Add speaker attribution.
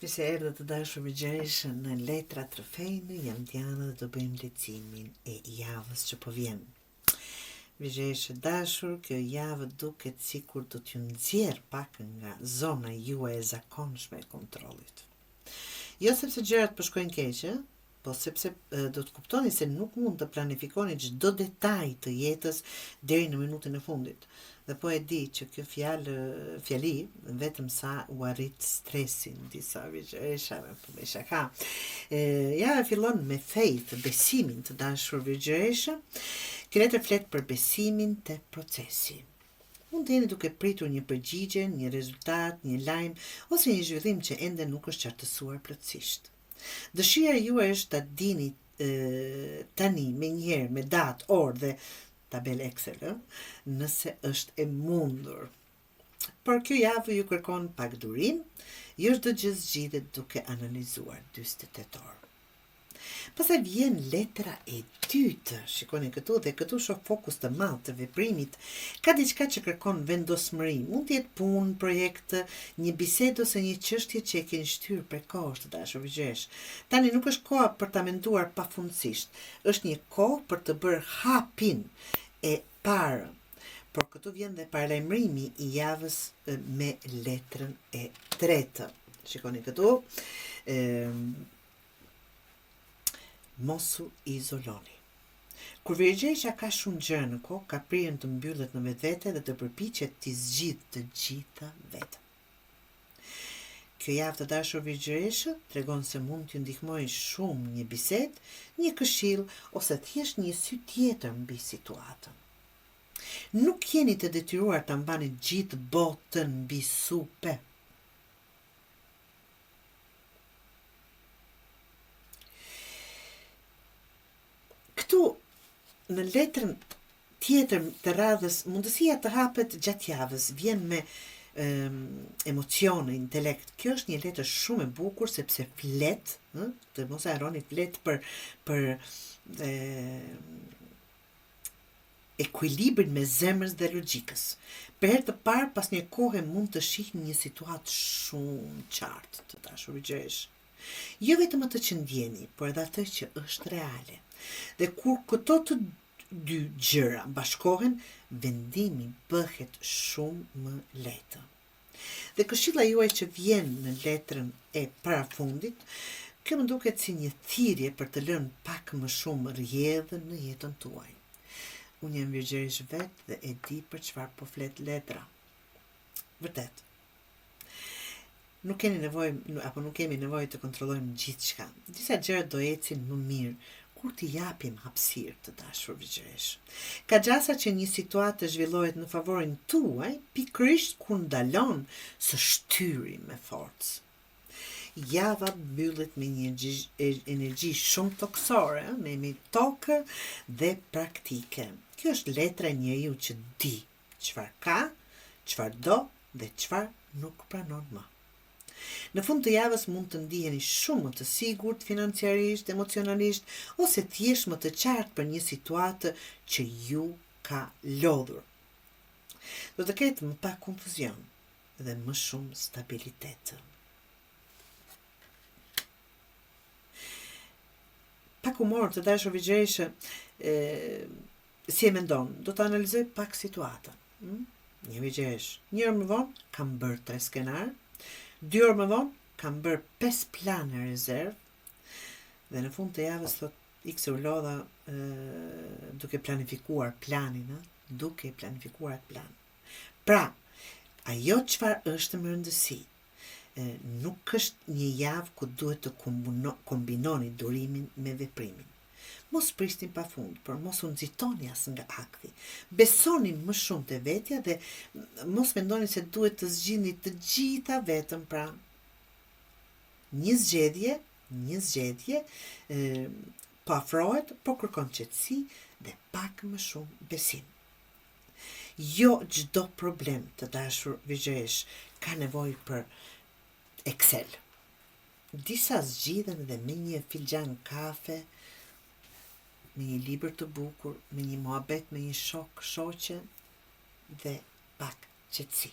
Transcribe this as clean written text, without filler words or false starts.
Speaker 1: Mirë se erdhët të dashur mëngjesh në Letra Trofejnë, jam Diana dhe do bëjmë leximin e javës që po vjen. Mëngjesh dashur, kjo javë duket sikur do t'ju nxjerr pak nga zona juaj e zakonshme e kontrollit. Jo sepse gjërat po shkojnë keq, po sepse do të kuptoni se nuk mund të planifikoni çdo detaj të jetës deri në minutën e fundit. Dhe po e di që kjo fjali vetëm sa u arrit stresin disa vjeçëresha me shaka. Ja fillon me faith, besimin të dashur vjeçëresha. Kjo letër flet për besimin te procesi. Mund të jeni duke pritur një përgjigje, një rezultat, një lajm ose një zhvillim që ende nuk është qartësuar plotësisht. Dëshira juaj është ta dini tani me njëherë me datë, orë dhe tabel Excel, nëse është e mundur. Por kjo javë ju kërkon pak durim, jo çdo gjë zgjidhet duke analizuar 48 orë. Pastaj vjen letra e dytë. Shikoni këtu dhe këtu shoh fokus të madh të veprimit. Ka diçka që kërkon vendosmëri. Mund të jetë punë, projekt, një bisedë ose një çështje që e keni shtyrë për kohë të dashur vëgjesh. Tani nuk është koha për ta menduar pafundësisht. Është një kohë për të bërë hapin e parë. Por këtu vjen dhe paralajmërimi i javës me letrën e tretë. Shikoni këtu. Mosu izoloni. Kur vërgjesha ka shumë gjëra në kokë, ka prirën të mbyllet në vetvete dhe të përpiqet t'i zgjidhë të gjitha vetëm. Kjo javë të dashur vërgjeshë tregon se mund t'ju ndihmojë shumë një bisedë, një këshill ose thjesht një sy tjetër mbi situatën. Nuk jeni të detyruar ta mbani gjithë botën mbi supe. Këtu, në letrën tjetër të radhës, mundësia të hapet gjatë javës, vjen me emocione, intelekt. Kjo është një letër shumë e bukur, sepse flet, të mos e harroni, flet për ekuilibrin me zemrës dhe logjikës. Për herë të parë, pas një kohe mund të shihni një situatë shumë qartë të dashur vëgjesh. Jo vetëm atë që ndjeni, por edhe atë që është reale. Dhe kur këto të dy gjëra bashkohen, vendimi bëhet shumë më lehtë. Dhe këshilla juaj që vjen në letrën e parafundit, kjo më duket si një thirrje për të lënë pak më shumë rrjedhë në jetën tuaj. Unë jam vërgjesh vetë dhe e di për çfarë po flet letra. Vërtet. Nuk kemi nevojë të kontrollojmë gjithçka. Disa gjëra do ecin më mirë kur t'i japim hapësirë të dashur vëgjesh. Ka gjasa që një situatë zhvillohet në favorin tuaj, pikërisht kur ndalon së shtyri me forcë. Java mbyllet me një energji shumë toksore, me tokë dhe praktike. Kjo është letra e njeriu që di çfarë ka, çfarë do dhe çfarë nuk pranon më. Në fund të javës mund të ndiheni shumë më të sigurt financiarisht, emocionalisht, ose thjesht më të qartë për një situatë që ju ka lodhur. Do të ketë më pak konfuzion dhe më shumë stabilitet. Pak humor të dashur vëgjesh, si e mendon, do të analizoj pak situatën. Një vëgjesh, një orë më vonë kam bërë 3 skenar, 2 orë më vonë, kam bërë 5 plane rezervë dhe në fund të javës thot X u lodha duke planifikuar planin, duke planifikuar atë plan. Pra, ajo çfarë është më rëndësi, nuk është një javë ku duhet të kombinoni durimin me veprimin. Mos prisni pafund, por mos u nxitoni as nga akthi. Besoni më shumë te vetja dhe mos mendoni se duhet të zgjidhni të gjitha vetëm, pra një zgjedhje po afrohet, po kërkon qetësi dhe pak më shumë besim. Jo çdo problem të dashur vëgjesh ka nevojë për Excel. Disa zgjidhen dhe me një filxhan kafe, me një libër të bukur, me një muhabet me një shoqe dhe pak qetësi.